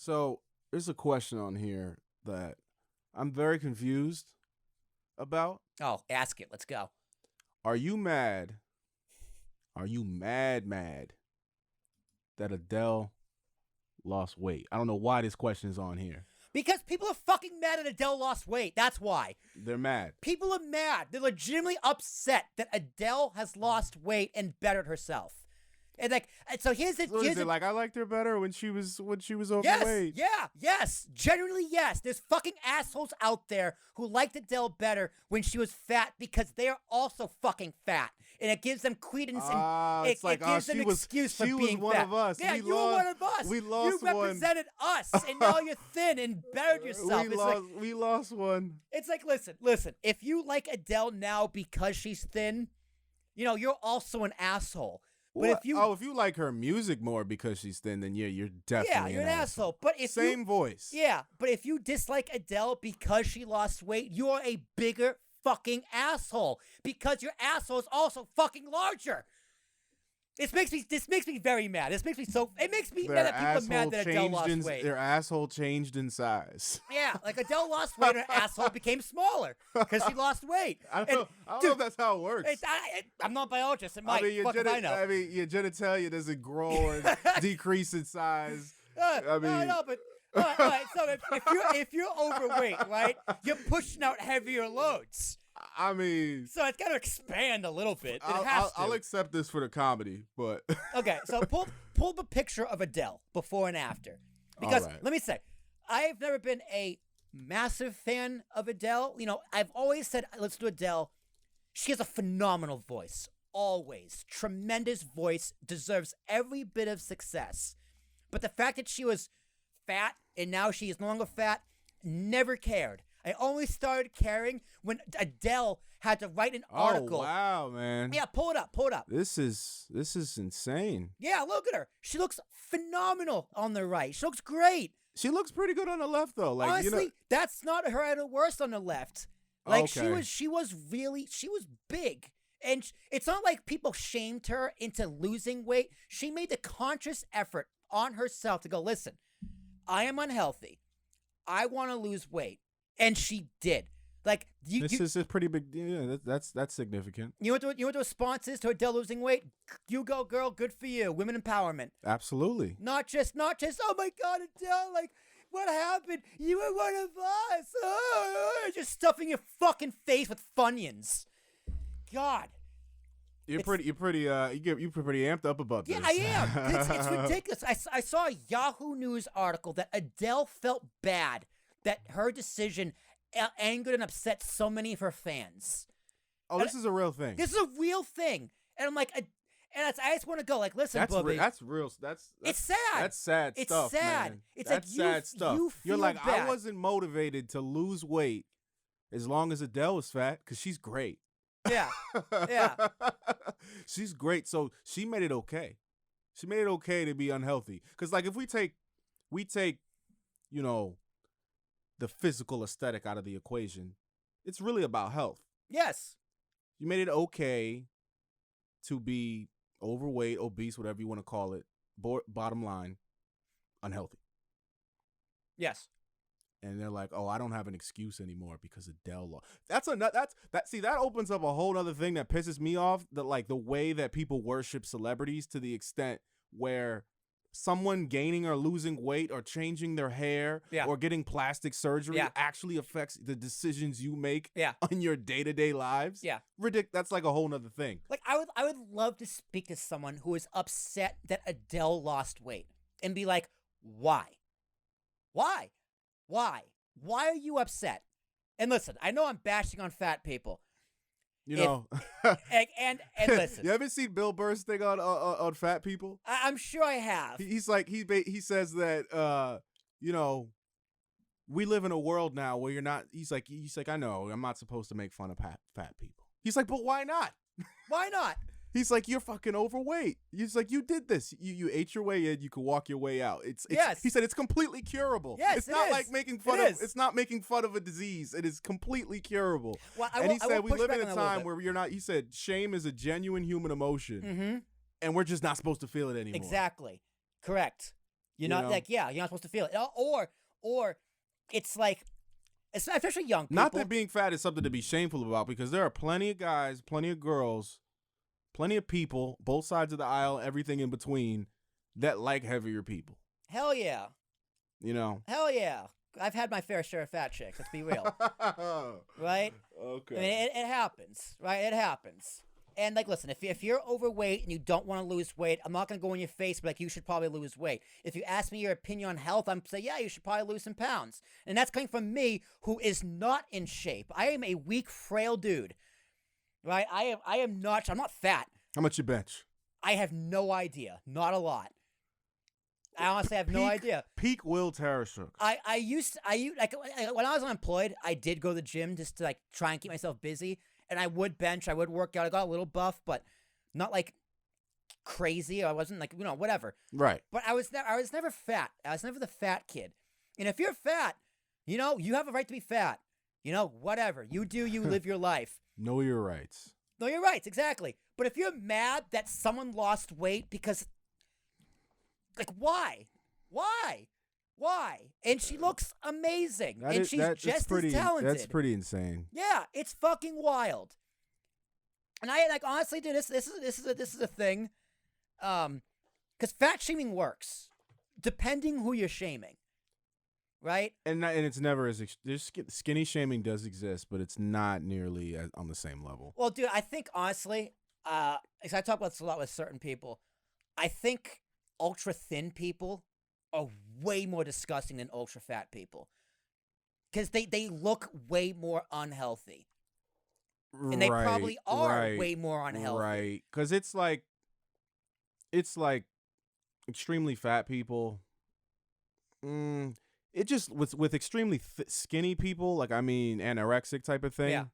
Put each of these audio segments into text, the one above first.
So there's a question on here that I'm very confused about. Oh, ask it. Let's go. Are you mad? Are you mad that Adele lost weight? I don't know why this question is on here. Because people are fucking mad that Adele lost weight. That's why. They're mad. People are mad. They're legitimately upset that Adele has lost weight and bettered herself. And so here's the. What is it like? I liked her better when she was Yes, overweight. yes. Generally, yes. There's fucking assholes out there who liked Adele better when she was fat because they are also fucking fat, and it gives them credence and it gives them an excuse for being fat. She was one of us. Yeah, you were one of us. We lost one. You represented us, and now you're thin and bettered yourself. We lost one. It's like, listen. If you like Adele now because she's thin, you're also an asshole. But if you like her music more because she's thin, then you're definitely you're an asshole. But if same voice. Yeah, but if you dislike Adele because she lost weight, you are a bigger fucking asshole because your asshole is also fucking larger. This makes me very mad. It makes me mad that people are mad that Adele lost weight. Their asshole changed in size. Yeah, like Adele lost weight, her asshole became smaller because she lost weight. I don't know if that's how it works. I'm not a biologist. It might. I know. I mean, your genitalia doesn't grow or decrease in size. No, but all right. So if you're overweight, right, you're pushing out heavier loads. I mean, so it's got to expand a little bit. I'll accept this for the comedy, but okay. So pull the picture of Adele before and after, because let me say, I've never been a massive fan of Adele. I've always said let's do Adele. She has a phenomenal voice, always tremendous voice, deserves every bit of success. But the fact that she was fat and now she is no longer fat, never cared. I only started caring when Adele had to write an article. Oh, wow, man. Yeah, pull it up. This is insane. Yeah, look at her. She looks phenomenal on the right. She looks great. She looks pretty good on the left, though. Like, honestly, that's not her at her worst on the left. Like, okay. she was big. And it's not like people shamed her into losing weight. She made the conscious effort on herself to go, listen, I am unhealthy. I want to lose weight. And she did. Like this is a pretty big. Yeah, that's significant. You know what the response is to Adele losing weight? You go, girl. Good for you. Women empowerment. Absolutely. Not just. Oh my God, Adele. Like, what happened? You were one of us. Just stuffing your fucking face with Funyuns. God. You're pretty amped up about this. Yeah, I am. It's ridiculous. I saw a Yahoo News article that Adele felt bad that her decision angered and upset so many of her fans. Oh, this is a real thing. This is a real thing. And I'm like, I just want to go, like, listen, Bubby. That's real. It's sad. That's sad stuff, It's sad. man. It's that's like sad stuff. You feel You're like, bad. I wasn't motivated to lose weight as long as Adele was fat because she's great. Yeah. Yeah. She's great. So she made it okay. She made it okay to be unhealthy. Because, like, if we take, the physical aesthetic out of the equation, it's really about health. Yes. You made it okay to be overweight, obese, whatever you want to call it. Bottom line, unhealthy. Yes. And they're like, oh, I don't have an excuse anymore because Adele lost. That opens up a whole other thing that pisses me off. That, like, the way that people worship celebrities to the extent where someone gaining or losing weight or changing their hair or getting plastic surgery actually affects the decisions you make on your day-to-day lives. Yeah. That's like a whole nother thing. Like, I would love to speak to someone who is upset that Adele lost weight and be like, why? Why? Why? Why are you upset? And listen, I know I'm bashing on fat people. And listen. You haven't seen Bill Burr's thing on fat people? I'm sure I have. He's like he says that we live in a world now where you're not. He's like I know I'm not supposed to make fun of fat people. He's like, but why not? Why not? He's like, you're fucking overweight. He's like, you did this. You ate your way in. You could walk your way out. Yes. He said it's completely curable. Yes, it's not like making fun of. It's not making fun of a disease. It is completely curable. Well, he said we live in a time where you're not. He said shame is a genuine human emotion, and we're just not supposed to feel it anymore. Exactly. Correct. You're not like, yeah, you're not supposed to feel it. Or it's like, especially young people. Not that being fat is something to be shameful about, because there are plenty of guys, plenty of girls, plenty of people, both sides of the aisle, everything in between, that like heavier people. Hell yeah. You know? Hell yeah. I've had my fair share of fat chicks. Let's be real. Right? Okay. I mean, it happens, right? It happens. And, like, listen, if you're overweight and you don't want to lose weight, I'm not going to go in your face, but, like, you should probably lose weight. If you ask me your opinion on health, I'm say, yeah, you should probably lose some pounds. And that's coming from me, who is not in shape. I am a weak, frail dude, right? I'm not fat. How much you bench? I have no idea. Not a lot. I honestly have no idea. Peak Will Tarashuk. I used like when I was unemployed, I did go to the gym just to like try and keep myself busy, and I would bench, I would work out. I got a little buff, but not like crazy. I wasn't like, whatever. Right. But I was never fat. I was never the fat kid. And if you're fat, you have a right to be fat. Whatever. You do, you live your life. Know your rights. Know your rights, exactly. But if you're mad that someone lost weight because, like, why? And she looks amazing. She's just as talented. That's pretty insane. Yeah, it's fucking wild. And I like honestly, dude, this is a thing. Because fat shaming works, depending who you're shaming, right? And it's never as skinny shaming does exist, but it's not nearly on the same level. Well, dude, I think honestly, because I talk about this a lot with certain people, I think ultra thin people are way more disgusting than ultra fat people, because they look way more unhealthy, and they probably are way more unhealthy, right? Because it's like extremely fat people. It just with extremely skinny people, like, I mean, anorexic type of thing. Yeah.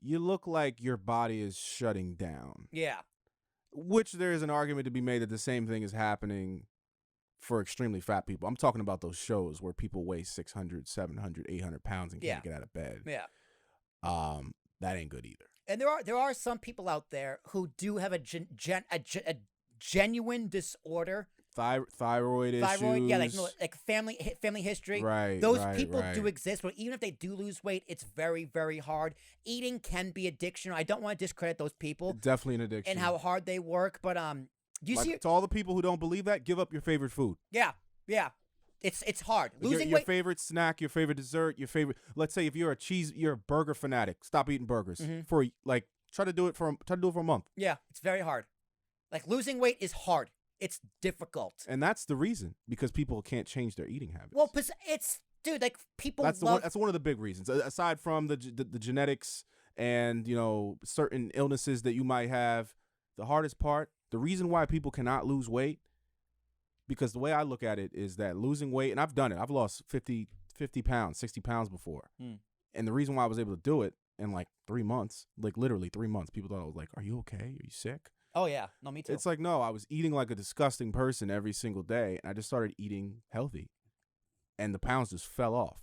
You look like your body is shutting down. Yeah. Which there is an argument to be made that the same thing is happening for extremely fat people. I'm talking about those shows where people weigh 600, 700, 800 pounds and can't get out of bed. Yeah. That ain't good either. And there are some people out there who do have a genuine disorder. Thyroid issues. Yeah, like family history. Right. Those people do exist, but even if they do lose weight, it's very, very hard. Eating can be addiction. I don't want to discredit those people. Definitely an addiction. And how hard they work, but do you see? To all the people who don't believe that, give up your favorite food. Yeah. It's hard. Losing your weight. favorite snack, your favorite dessert, your favorite. Let's say if you're a burger fanatic, stop eating burgers for try to do it for a month. Yeah, it's very hard. Like, losing weight is hard. It's difficult. And that's the reason, because people can't change their eating habits. Well, it's, dude, like, people that's one of the big reasons. Aside from the genetics and, certain illnesses that you might have, the hardest part, the reason why people cannot lose weight, because the way I look at it is that losing weight, and I've done it. I've lost 50 pounds, 60 pounds before. And the reason why I was able to do it in like 3 months, like literally 3 months, people thought I was like, are you okay? Are you sick? Oh, yeah. No, me too. It's like, no, I was eating like a disgusting person every single day, and I just started eating healthy, and the pounds just fell off.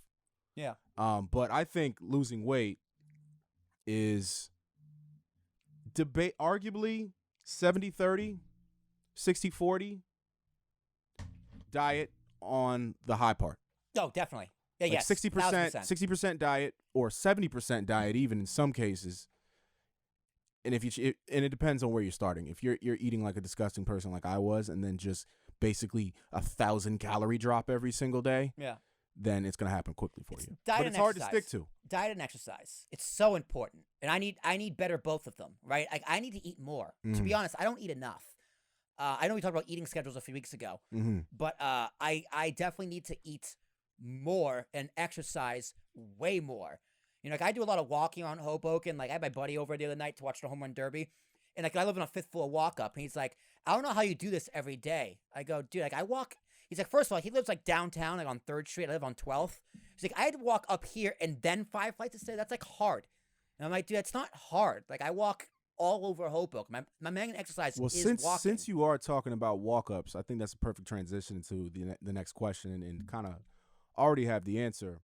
Yeah. But I think losing weight is arguably 70-30, 60-40 diet on the high part. Oh, definitely. Yeah, yes. 60% diet, or 70% diet even in some cases. And it depends on where you're starting. If you're eating like a disgusting person like I was, and then just basically 1,000 calorie drop every single day, then it's gonna happen quickly for you. But it's hard to stick to. Diet and exercise. It's so important, and I need better both of them. Right? I need to eat more. To be honest, I don't eat enough. I know we talked about eating schedules a few weeks ago, but I definitely need to eat more and exercise way more. Like, I do a lot of walking on Hoboken. Like, I had my buddy over the other night to watch the home run derby. And, like, I live on a 5th floor walk up. And he's like, I don't know how you do this every day. I go, dude, like, I walk. He's like, first of all, he lives, like, downtown, like, on 3rd Street. I live on 12th. He's like, I had to walk up here and then 5 flights of stairs. That's, like, hard. And I'm like, dude, that's not hard. Like, I walk all over Hoboken. My main exercise is walking. Since you are talking about walk-ups, I think that's a perfect transition to the next question, and kind of already have the answer.